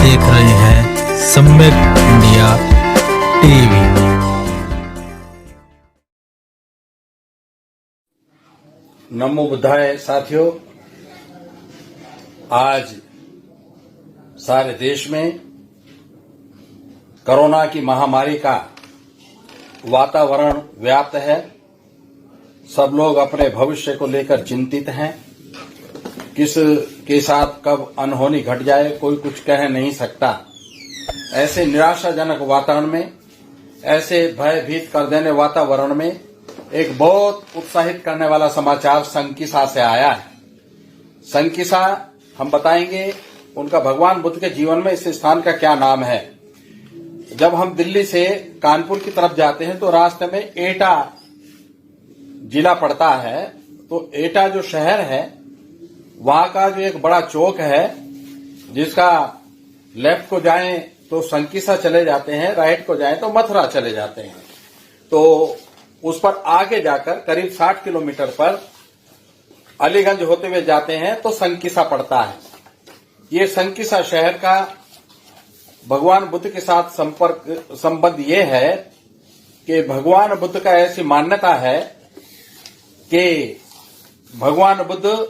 देख रहे हैं सम्यक इंडिया टीवी। नमो बुद्धाय साथियों, आज सारे देश में कोरोना की महामारी का वातावरण व्याप्त है। सब लोग अपने भविष्य को लेकर चिंतित हैं। किस के साथ कब अनहोनी घट जाए कोई कुछ कह नहीं सकता। ऐसे निराशाजनक वातावरण में, ऐसे भयभीत कर देने वातावरण में एक बहुत उत्साहित करने वाला समाचार संकिसा से आया है। संकिसा हम बताएंगे उनका भगवान बुद्ध के जीवन में इस स्थान का क्या नाम है। जब हम दिल्ली से कानपुर की तरफ जाते हैं तो रास्ते में एटा जिला पड़ता है। तो एटा जो शहर है वहां का जो एक बड़ा चौक है, जिसका लेफ्ट को जाएं तो संकिसा चले जाते हैं, राइट को जाएं तो मथुरा चले जाते हैं। तो उस पर आगे जाकर करीब 60 किलोमीटर पर अलीगंज होते हुए जाते हैं तो संकिसा पड़ता है। ये संकिसा शहर का भगवान बुद्ध के साथ संबंध ये है कि भगवान बुद्ध का ऐसी मान्यता है कि भगवान बुद्ध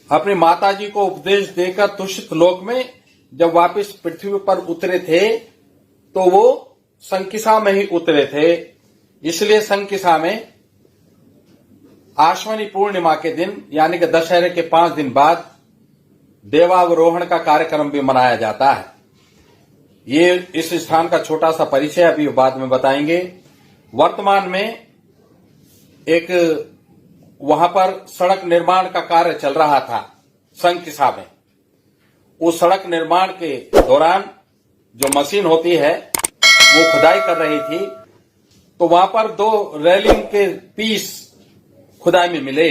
अपनी माताजी को उपदेश देकर तुषित लोक में जब वापस पृथ्वी पर उतरे थे तो वो संकिसा में ही उतरे थे। इसलिए संकिसा में आश्विनी पूर्णिमा के दिन यानी कि दशहरे के 5 दिन बाद देवावरोहण का कार्यक्रम भी मनाया जाता है। ये इस स्थान का छोटा सा परिचय अभी बाद में बताएंगे। वर्तमान में एक वहां पर सड़क निर्माण का कार्य चल रहा था संकिसा में। उस सड़क निर्माण के दौरान जो मशीन होती है वो खुदाई कर रही थी, तो वहां पर 2 रेलिंग के पीस खुदाई में मिले।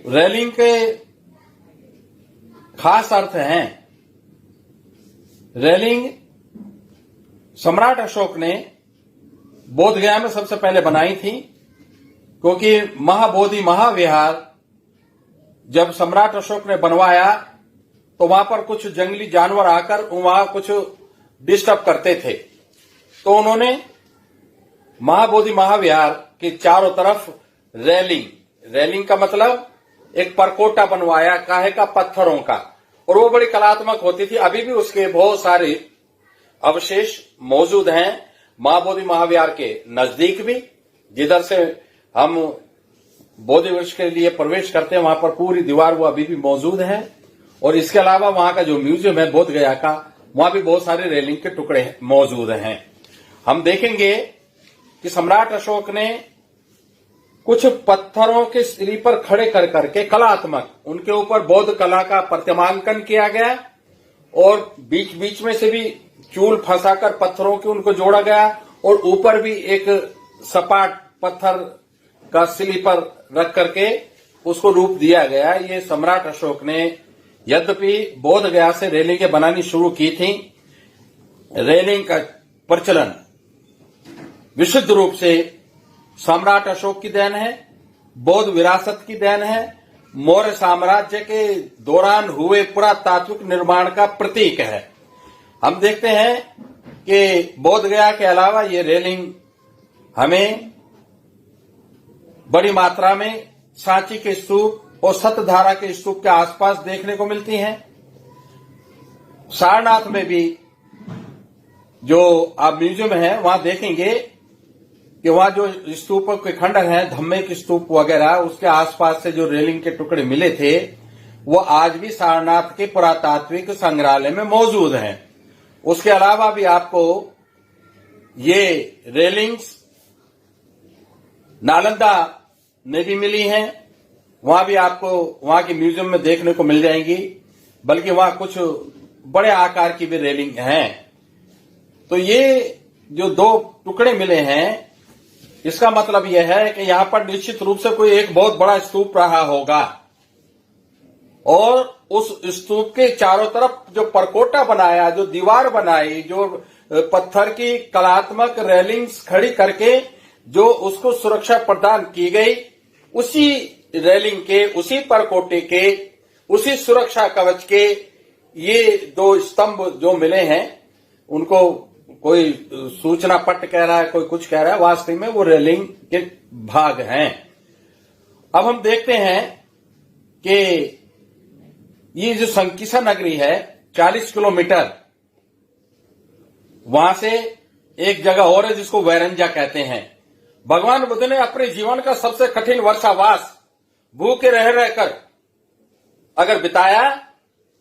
रेलिंग के खास अर्थ हैं। रेलिंग सम्राट अशोक ने बोध गया में सबसे पहले बनाई थी, क्योंकि महाबोधि महाविहार जब सम्राट अशोक ने बनवाया तो वहां पर कुछ जंगली जानवर आकर वहां कुछ डिस्टर्ब करते थे। तो उन्होंने महाबोधि महाविहार के चारों तरफ रेलिंग का मतलब एक परकोटा बनवाया काहे का, पत्थरों का, और वो बड़ी कलात्मक होती थी। अभी भी उसके बहुत सारे अवशेष मौजूद हैं महाबोधि महाविहार के नजदीक भी। जिधर से हम बोधि वृक्ष के लिए प्रवेश करते हैं वहां पर पूरी दीवार वो अभी भी मौजूद है। और इसके अलावा वहां का जो म्यूजियम है बोध गया का, वहां भी बहुत सारे रेलिंग के टुकड़े मौजूद हैं। हम देखेंगे कि सम्राट अशोक ने कुछ पत्थरों के सिरे पर खड़े कर करके कलात्मक उनके ऊपर बौद्ध कला का प्रतिमांकन किया गया, और बीच बीच में से भी चूल फंसाकर पत्थरों के उनको जोड़ा गया, और ऊपर भी एक सपाट पत्थर का सिली पर रख करके उसको रूप दिया गया। ये सम्राट अशोक ने यद्यपि बोध गया से रेलिंगें बनानी शुरू की थी। रेलिंग का प्रचलन विशुद्ध रूप से सम्राट अशोक की देन है, बौद्ध विरासत की देन है, मौर्य साम्राज्य के दौरान हुए पुरातात्विक निर्माण का प्रतीक है। हम देखते हैं कि बोध गया के अलावा ये रेलिंग हमें बड़ी मात्रा में सांची के स्तूप और सतधारा के स्तूप के आसपास देखने को मिलती हैं। सारनाथ में भी जो आप म्यूजियम है वहां देखेंगे कि वहां जो स्तूप के खंड हैं, धम्मे के स्तूप वगैरह, उसके आसपास से जो रेलिंग के टुकड़े मिले थे वो आज भी सारनाथ के पुरातात्विक संग्रहालय में मौजूद हैं। उसके अलावा भी आपको ये रेलिंग्स नालंदा में भी मिली हैं, वहां भी आपको वहां के म्यूजियम में देखने को मिल जाएंगी। बल्कि वहां कुछ बड़े आकार की भी रेलिंग हैं। तो ये जो 2 टुकड़े मिले हैं, इसका मतलब यह है कि यहां पर निश्चित रूप से कोई एक बहुत बड़ा स्तूप रहा होगा, और उस स्तूप के चारों तरफ जो परकोटा बनाया, जो दीवार बनाई, जो पत्थर की कलात्मक रेलिंग्स खड़ी करके जो उसको सुरक्षा प्रदान की गई, उसी रेलिंग के, उसी परकोटे के उसी सुरक्षा कवच के ये दो स्तंभ जो मिले हैं, उनको कोई सूचना पट कह रहा है, कोई कुछ कह रहा है, वास्तव में वो रेलिंग के भाग हैं। अब हम देखते हैं कि ये जो संकिसा नगरी है 40 किलोमीटर, वहां से एक जगह और है जिसको वैरंजा कहते हैं। भगवान बुद्ध ने अपने जीवन का सबसे कठिन वर्षावास भूखे रह रहकर अगर बिताया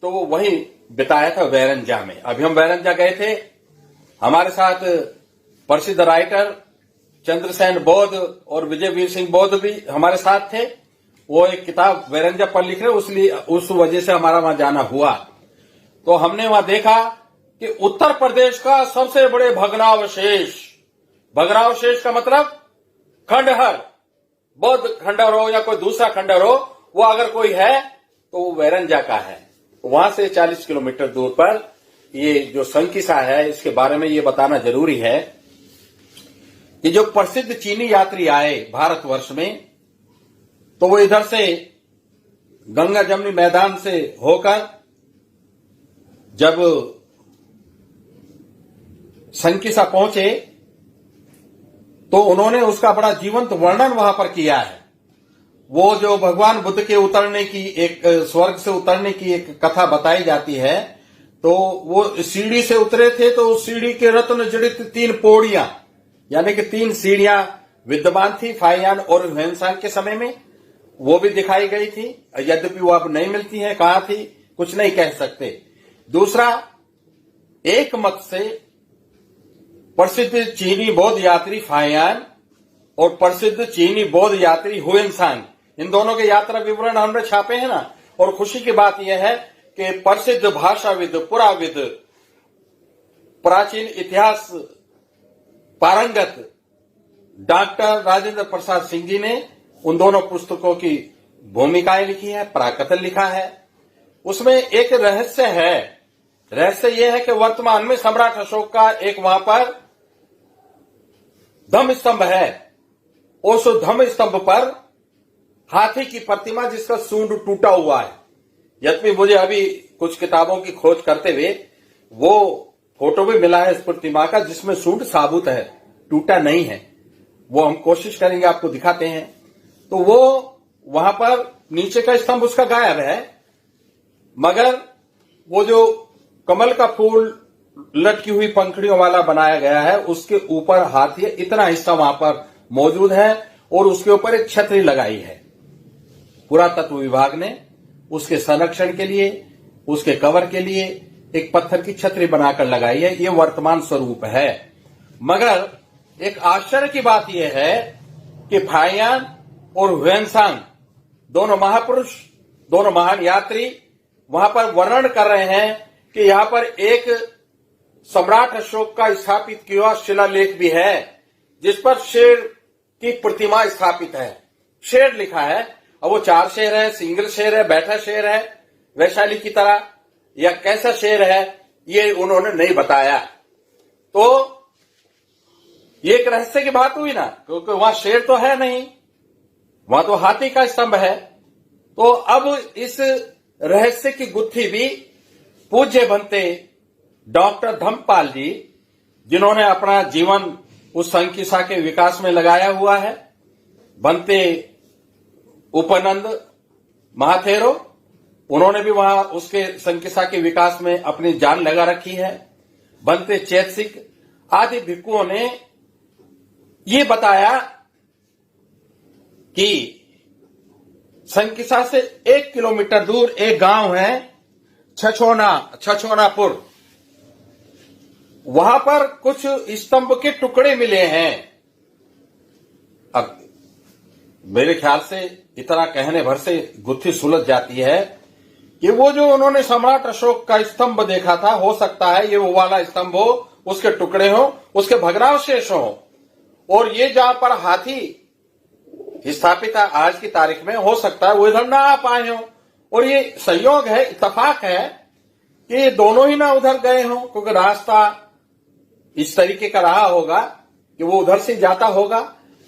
तो वो वहीं बिताया था, वैरंजा में। अभी हम वैरंजा गए थे, हमारे साथ प्रसिद्ध राइटर चंद्रसेन बौद्ध और विजयवीर सिंह बौद्ध भी हमारे साथ थे। वो एक किताब वैरंजा पर लिख रहे, इसलिए उस वजह से हमारा वहां जाना हुआ। तो हमने वहां देखा कि उत्तर प्रदेश का सबसे बड़े भग्नावशेष, भग्नावशेष का मतलब खंडहर, बौद्ध खंडहर हो या कोई दूसरा खंडहर हो, वो अगर कोई है तो वो वैरंजा का है। वहां से 40 किलोमीटर दूर पर ये जो संकिसा है, इसके बारे में ये बताना जरूरी है कि जो प्रसिद्ध चीनी यात्री आए भारतवर्ष में, तो वो इधर से गंगा जमुनी मैदान से होकर जब संकिसा पहुंचे तो उन्होंने उसका बड़ा जीवंत वर्णन वहां पर किया है। वो जो भगवान बुद्ध के उतरने की, एक स्वर्ग से उतरने की एक कथा बताई जाती है, तो वो सीढ़ी से उतरे थे, तो उस सीढ़ी के रत्न जड़ित 3 पौड़ियां, यानी कि 3 सीढ़ियां विद्यमान थी फाहियान और ह्वेनसांग के समय में, वो भी दिखाई गई थी। यद्यपि वो अब नहीं मिलती है, कहां थी कुछ नहीं कह सकते। दूसरा, एक मत से प्रसिद्ध चीनी बौद्ध यात्री फाहियान और प्रसिद्ध चीनी बौद्ध यात्री ह्वेनसांग, इन दोनों के यात्रा विवरण हमने छापे हैं ना। और खुशी की बात यह है कि प्रसिद्ध भाषाविद, पुराविद, प्राचीन इतिहास पारंगत डॉक्टर राजेंद्र प्रसाद सिंह जी ने उन दोनों पुस्तकों की भूमिकाएं लिखी है, प्राकथन लिखा है। उसमें एक रहस्य है। रहस्य यह है कि वर्तमान में सम्राट अशोक का एक वहां पर धम्म स्तंभ है। उस धम्म स्तंभ पर हाथी की प्रतिमा जिसका सूंड टूटा हुआ है। यद्यपि मुझे अभी कुछ किताबों की खोज करते हुए वो फोटो भी मिला है इस प्रतिमा का, जिसमें सूंड साबुत है, टूटा नहीं है। वो हम कोशिश करेंगे, आपको दिखाते हैं। तो वो वहां पर नीचे का स्तंभ उसका गायब है, मगर वो जो कमल का फूल लटकी हुई पंखुड़ियों वाला बनाया गया है, उसके ऊपर हाथी, इतना हिस्सा वहां पर मौजूद है। और उसके ऊपर एक छतरी लगाई है। पुरातत्व विभाग ने उसके संरक्षण के लिए, उसके कवर के लिए एक पत्थर की छतरी बनाकर लगाई है। ये वर्तमान स्वरूप है। मगर एक आश्चर्य की बात यह है कि फाहियान और ह्वेनसांग दोनों महापुरुष, दोनों महान यात्री वहां पर वर्णन कर रहे हैं कि यहां पर एक सम्राट अशोक का स्थापित किया हुआ शिलालेख भी है, जिस पर शेर की प्रतिमा स्थापित है। शेर लिखा है, और वो 4 शेर है, सिंगल शेर है, बैठा शेर है, वैशाली की तरह, या कैसा शेर है ये उन्होंने नहीं बताया। तो ये एक रहस्य की बात हुई ना, क्योंकि वहां शेर तो है नहीं, वहां तो हाथी का स्तंभ है। तो अब इस रहस्य की गुत्थी भी पूज्य बनते डॉक्टर धम्मपाल जी, जिन्होंने अपना जीवन उस संकिसा के विकास में लगाया हुआ है, बनते उपनंद महाथेरो, उन्होंने भी वहां उसके संकिसा के विकास में अपनी जान लगा रखी है। बनते चैतसिक आदि भिक्षुओं ने ये बताया कि संकिसा से 1 किलोमीटर दूर एक गांव है छछोनापुर, वहां पर कुछ स्तंभ के टुकड़े मिले हैं। अब मेरे ख्याल से इतना कहने भर से गुत्थी सुलझ जाती है कि वो जो उन्होंने सम्राट अशोक का स्तंभ देखा था, हो सकता है ये वो वाला स्तंभ हो, उसके टुकड़े हो, उसके भग्नावशेष हो। और ये जहां पर हाथी स्थापित है आज की तारीख में, हो सकता है वो इधर ना आ पाए हो। और ये संयोग है, इत्तेफाक है कि ये दोनों ही ना उधर गए हों, क्योंकि रास्ता इस तरीके का रहा होगा कि वो उधर से जाता होगा।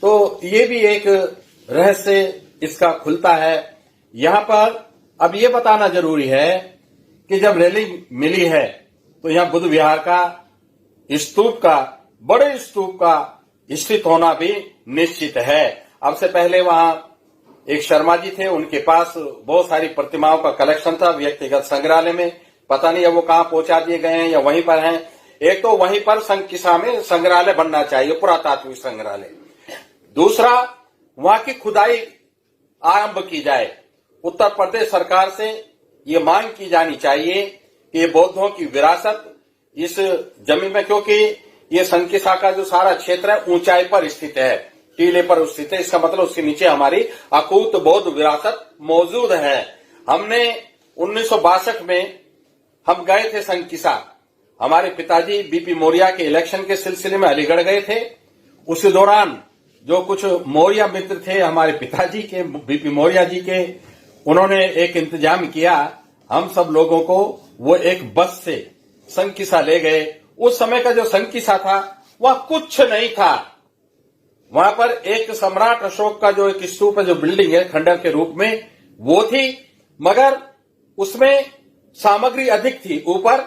तो ये भी एक रहस्य इसका खुलता है। यहां पर अब ये बताना जरूरी है कि जब रेलिंग मिली है तो यहां बुद्ध विहार का स्तूप का, बड़े स्तूप का स्थित होना भी निश्चित है। अब से पहले वहां एक शर्मा जी थे, उनके पास बहुत सारी प्रतिमाओं का कलेक्शन था व्यक्तिगत संग्रहालय में। पता नहीं अब वो कहां पहुंचा दिए गए हैं या वहीं पर हैं। एक तो वहीं पर संकिसा में संग्रहालय बनना चाहिए, पुरातात्विक संग्रहालय। दूसरा, वहां की खुदाई आरंभ की जाए। उत्तर प्रदेश सरकार से ये मांग की जानी चाहिए कि ये बौद्धों की विरासत इस जमीन में, क्योंकि ये संकिसा का जो सारा क्षेत्र है ऊंचाई पर स्थित है, टीले पर स्थित है। इसका मतलब उसके नीचे हमारी अकूत बौद्ध विरासत मौजूद है। हमने 1962 में हम गए थे संकिसा। हमारे पिताजी बीपी मौर्य के इलेक्शन के सिलसिले में अलीगढ़ गए थे। उसी दौरान जो कुछ मौर्य मित्र थे हमारे पिताजी के, बीपी मौर्य जी के, उन्होंने एक इंतजाम किया। हम सब लोगों को वो एक बस से संकिसा ले गए। उस समय का जो संकिसा था वह कुछ नहीं था। वहां पर एक सम्राट अशोक का जो एक स्तूप है, जो बिल्डिंग है खंडर के रूप में, वो थी, मगर उसमें सामग्री अधिक थी। ऊपर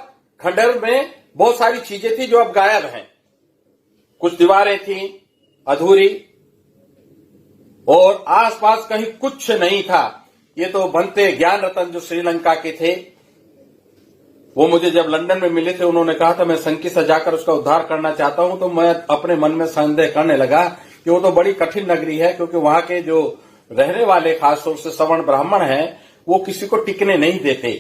खंडर में बहुत सारी चीजें थी जो अब गायब हैं। कुछ दीवारें थी अधूरी और आसपास कहीं कुछ नहीं था। ये तो बनते ज्ञान रतन जो श्रीलंका के थे, वो मुझे जब लंदन में मिले थे, उन्होंने कहा था मैं संकिसा जाकर उसका उद्धार करना चाहता हूं। तो मैं अपने मन में संदेह करने लगा कि वो तो बड़ी कठिन नगरी है, क्योंकि वहां के जो रहने वाले खासतौर से सवर्ण ब्राह्मण हैं वो किसी को टिकने नहीं देते।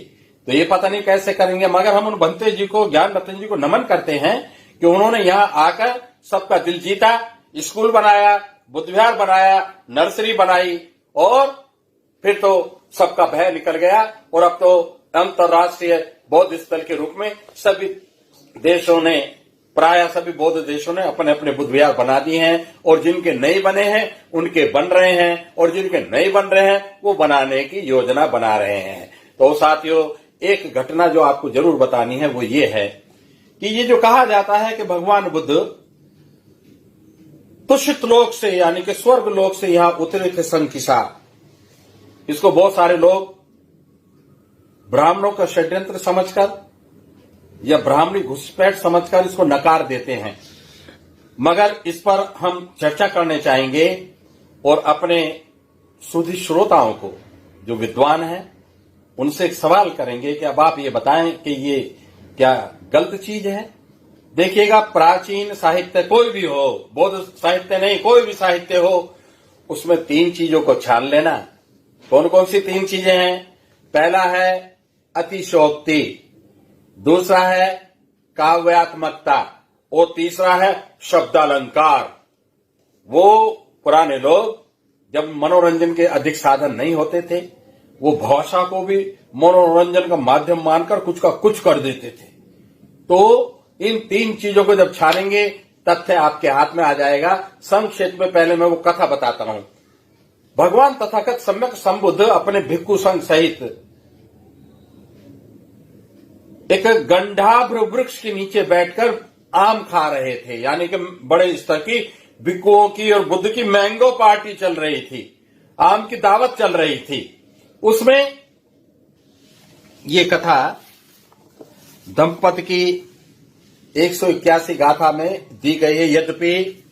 तो ये पता नहीं कैसे करेंगे। मगर हम उन बनते जी को, ज्ञान रतन जी को नमन करते हैं कि उन्होंने यहां आकर सबका दिल जीता, स्कूल बनाया, बुद्ध विहार बनाया, नर्सरी बनाई और फिर तो सबका भय निकल गया। और अब तो अंतर्राष्ट्रीय बौद्ध स्थल के रूप में सभी देशों ने, प्राय सभी बौद्ध देशों ने अपने अपने बुद्ध विहार बना दिए हैं। और जिनके नहीं बने हैं उनके बन रहे हैं, और जिनके नहीं बन रहे हैं वो बनाने की योजना बना रहे हैं। तो साथियों, एक घटना जो आपको जरूर बतानी है वो ये है कि ये जो कहा जाता है कि भगवान बुद्ध तुषित लोक से, यानी कि स्वर्ग लोक से यहां उतरे थे संकिसा, इसको बहुत सारे लोग ब्राह्मणों का षड्यंत्र समझकर या ब्राह्मणी घुसपैठ समझकर इसको नकार देते हैं। मगर इस पर हम चर्चा करने चाहेंगे और अपने सुधी श्रोताओं को, जो विद्वान हैं, उनसे एक सवाल करेंगे कि अब आप ये बताएं कि ये क्या गलत चीज है। देखिएगा, प्राचीन साहित्य कोई भी हो, बौद्ध साहित्य नहीं, कोई भी साहित्य हो, उसमें 3 चीजों को छान लेना। कौन कौन सी 3 चीजें हैं? पहला है अतिशयोक्ति, दूसरा है काव्यात्मकता और तीसरा है शब्दालंकार। वो पुराने लोग जब मनोरंजन के अधिक साधन नहीं होते थे, वो भाषा को भी मनोरंजन का माध्यम मानकर कुछ का कुछ कर देते थे। तो इन 3 चीजों को जब छानेंगे तथ्य आपके हाथ में आ जाएगा। संक्षेप में पहले मैं वो कथा बताता हूं। भगवान तथागत सम्यक संबुद्ध अपने भिक्षु संघ सहित एक गंडाभ्र वृक्ष के नीचे बैठकर आम खा रहे थे, यानी कि बड़े स्तर की भिक्षुओं की और बुद्ध की मैंगो पार्टी चल रही थी, आम की दावत चल रही थी। उसमें ये कथा दंपति की 181 गाथा में दी गई है। यद्यपि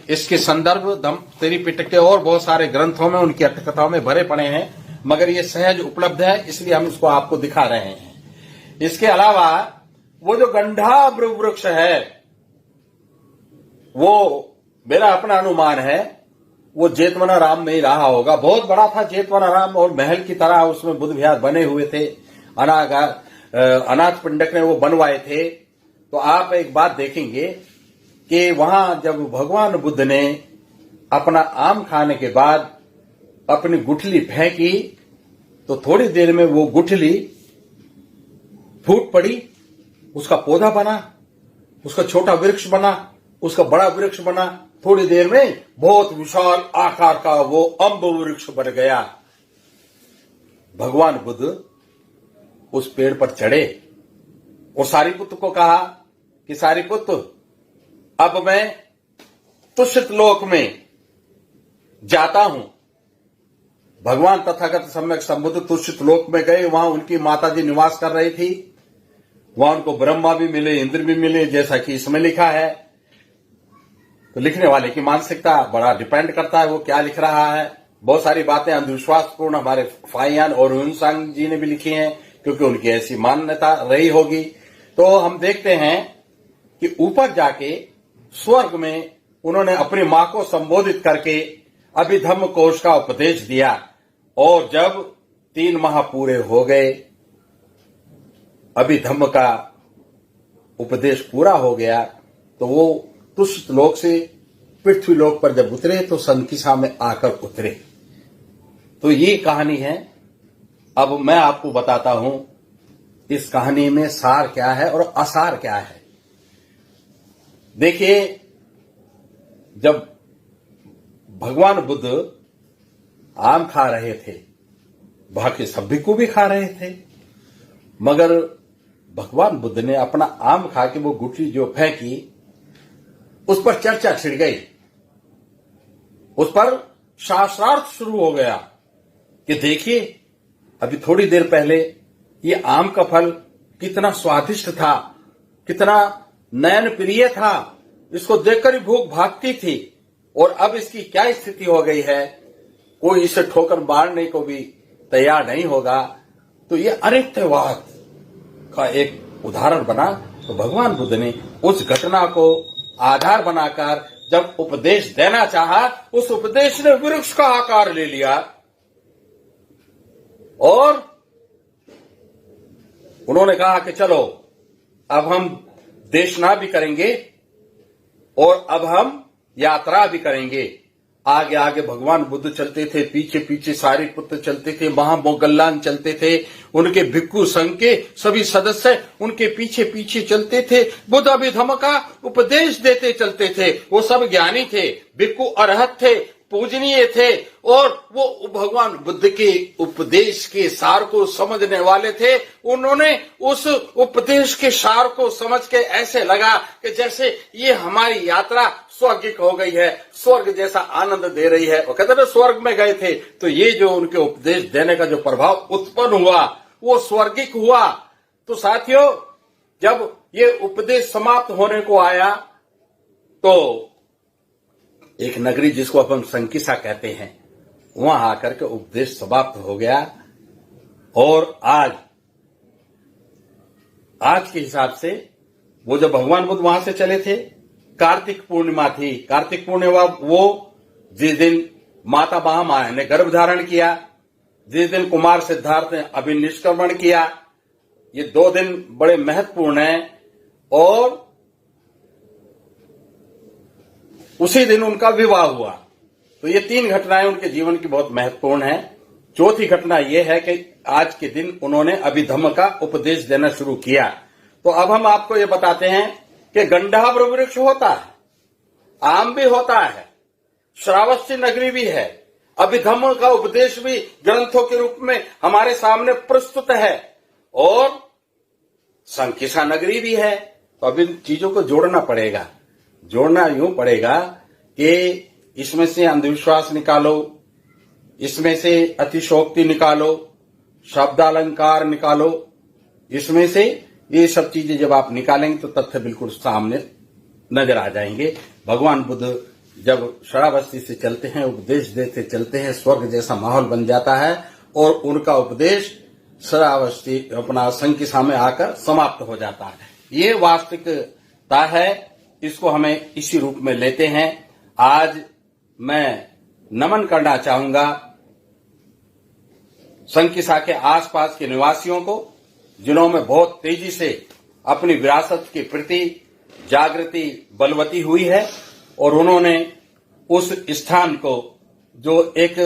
इसके संदर्भ त्रिपिटक के और बहुत सारे ग्रंथों में, उनकी अट्ठकथाओं में भरे पड़े हैं, मगर ये सहज उपलब्ध है, इसलिए हम इसको आपको दिखा रहे हैं। इसके अलावा वो जो गंडाभ्र वृक्ष है, वो मेरा अपना अनुमान है वो जेतवना राम में ही रहा होगा। बहुत बड़ा था जेतवना राम, और महल की तरह उसमें बुद्ध विहार बने हुए थे। अनाथ पिंडक ने वो बनवाए थे। तो आप एक बात देखेंगे कि वहां जब भगवान बुद्ध ने अपना आम खाने के बाद अपनी गुठली फेंकी, तो थोड़ी देर में वो गुठली फूट पड़ी, उसका पौधा बना, उसका छोटा वृक्ष बना, उसका बड़ा वृक्ष बना। थोड़ी देर में बहुत विशाल आकार का वो अम्ब वृक्ष बन गया। भगवान बुद्ध उस पेड़ पर चढ़े और सारिपुत्र को कहा कि सारिपुत्र, अब मैं तुषित लोक में जाता हूं, भगवान तथागत सम्यक संबुद्ध तुष्ट लोक में गए, वहां उनकी माता जी निवास कर रही थी। वहां उनको ब्रह्मा भी मिले, इंद्र भी मिले, जैसा कि इसमें लिखा है। तो लिखने वाले की मानसिकता बड़ा डिपेंड करता है वो क्या लिख रहा है। बहुत सारी बातें अंधविश्वासपूर्ण हमारे फाइयान और हुनसांग जी ने भी लिखी हैं, क्योंकि उनकी ऐसी मान्यता रही होगी। तो हम देखते हैं कि ऊपर जाके स्वर्ग में उन्होंने अपनी मां को संबोधित करके अभिधम्म कोश का उपदेश दिया। और जब 3 माह पूरे हो गए, अभिधम्म का उपदेश पूरा हो गया, तो वो तुष्ट लोक से पृथ्वी लोक पर जब उतरे तो संकिसा में आकर उतरे। तो ये कहानी है। अब मैं आपको बताता हूं इस कहानी में सार क्या है और असार क्या है। देखिए, जब भगवान बुद्ध आम खा रहे थे, बाकी सब भिक्खु भी खा रहे थे, मगर भगवान बुद्ध ने अपना आम खा के वो गुठली जो फेंकी, उस पर चर्चा छिड़ गई, उस पर शास्त्रार्थ शुरू हो गया कि देखिए, अभी थोड़ी देर पहले ये आम का फल कितना स्वादिष्ट था, कितना नयन प्रिय था, इसको देखकर ही भूख भागती थी, और अब इसकी क्या स्थिति हो गई है, कोई इसे ठोकर मारने को भी तैयार नहीं होगा। तो ये अनित्यवाद का एक उदाहरण बना। तो भगवान बुद्ध ने उस घटना को आधार बनाकर जब उपदेश देना चाहा, उस उपदेश ने वृक्ष का आकार ले लिया और उन्होंने कहा कि चलो अब हम देशना भी करेंगे और अब हम यात्रा भी करेंगे। आगे आगे भगवान बुद्ध चलते थे, पीछे पीछे सारिपुत्र चलते थे, महामोगल्लान चलते थे, उनके भिक्खु संघ के सभी सदस्य उनके पीछे पीछे चलते थे, बुद्ध अभिधम्म का उपदेश देते चलते थे। वो सब ज्ञानी थे, भिक्खु अरहत थे, पूजनीय थे, और वो भगवान बुद्ध के उपदेश के सार को समझने वाले थे। उन्होंने उस उपदेश के सार को समझ के ऐसे लगा कि जैसे ये हमारी यात्रा स्वर्गिक हो गई है, स्वर्ग जैसा आनंद दे रही है। वो कहते थे स्वर्ग में गए थे, तो ये जो उनके उपदेश देने का जो प्रभाव उत्पन्न हुआ वो स्वर्गिक हुआ। तो साथियों, जब ये उपदेश समाप्त होने को आया तो एक नगरी जिसको अपन संकिसा कहते हैं, वहां आकर के उपदेश समाप्त हो गया। और आज के हिसाब से वो जब भगवान बुद्ध वहां से चले थे, कार्तिक पूर्णिमा थी। कार्तिक पूर्णिमा वो जिस दिन माता महामाया ने गर्भ धारण किया, जिस दिन कुमार सिद्धार्थ ने अभिनिष्क्रमण किया, ये 2 दिन बड़े महत्वपूर्ण हैं। और उसी दिन उनका विवाह हुआ। तो ये 3 घटनाएं उनके जीवन की बहुत महत्वपूर्ण हैं। चौथी घटना यह है कि आज के दिन उन्होंने अभिधम्म का उपदेश देना शुरू किया। तो अब हम आपको ये बताते हैं कि गंधर्व वृक्ष होता है, आम भी होता है, श्रावस्ती नगरी भी है, अभिधम्म का उपदेश भी ग्रंथों के रूप में हमारे सामने प्रस्तुत है, और संकिसा नगरी भी है। तो अब इन चीजों को जोड़ना पड़ेगा। जोड़ना यूं पड़ेगा कि इसमें से अंधविश्वास निकालो, इसमें से अतिशोक्ति निकालो, शब्दालंकार निकालो, इसमें से ये सब चीजें जब आप निकालेंगे तो तथ्य बिल्कुल सामने नजर आ जाएंगे। भगवान बुद्ध जब श्रावस्ती से चलते हैं, उपदेश देते चलते हैं, स्वर्ग जैसा माहौल बन जाता है और उनका उपदेश श्रावस्ती अपना संकिसा में आकर समाप्त हो जाता है। ये वास्तविकता है, इसको हमें इसी रूप में लेते हैं। आज मैं नमन करना चाहूंगा संकिसा के आसपास के निवासियों को, जिन्होंने बहुत तेजी से अपनी विरासत के प्रति जागृति बलवती हुई है, और उन्होंने उस स्थान को जो एक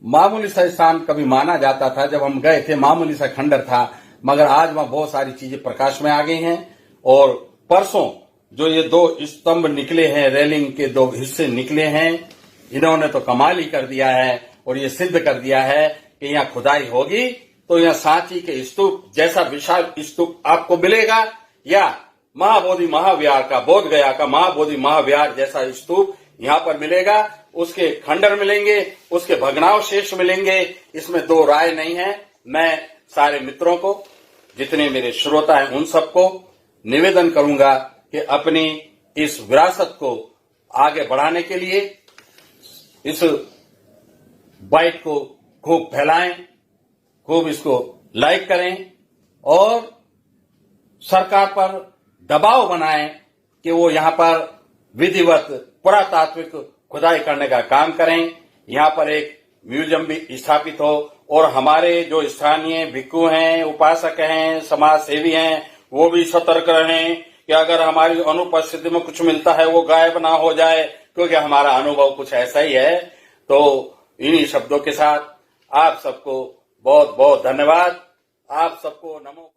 मामूली सा स्थान कभी माना जाता था, जब हम गए थे मामूली सा खंडर था, मगर आज वहां बहुत सारी चीजें प्रकाश में आ गई हैं। और परसों जो ये 2 स्तंभ निकले हैं, रेलिंग के 2 हिस्से निकले हैं, इन्होंने तो कमाल ही कर दिया है और ये सिद्ध कर दिया है कि यहाँ खुदाई होगी तो यहाँ सांची के स्तूप जैसा विशाल स्तूप आपको मिलेगा, या महाबोधि महाविहार का, बोध गया का महाबोधि महाविहार जैसा स्तूप यहाँ पर मिलेगा। उसके खंडर मिलेंगे, उसके भग्नावशेष मिलेंगे, इसमें दो राय नहीं है। मैं सारे मित्रों को, जितने मेरे श्रोता हैं, उन सबको निवेदन करूंगा कि अपनी इस विरासत को आगे बढ़ाने के लिए इस बाइट को खूब फैलाएं, खूब इसको लाइक करें और सरकार पर दबाव बनाएं कि वो यहां पर विधिवत पुरातात्विक खुदाई करने का काम करें। यहां पर एक म्यूजियम भी स्थापित हो और हमारे जो स्थानीय भिक्षु हैं, उपासक हैं, समाज सेवी हैं, वो भी सतर्क रहें कि अगर हमारी अनुपस्थिति में कुछ मिलता है वो गायब ना हो जाए, क्योंकि हमारा अनुभव कुछ ऐसा ही है। तो इन्हीं शब्दों के साथ आप सबको बहुत बहुत धन्यवाद। आप सबको नमो।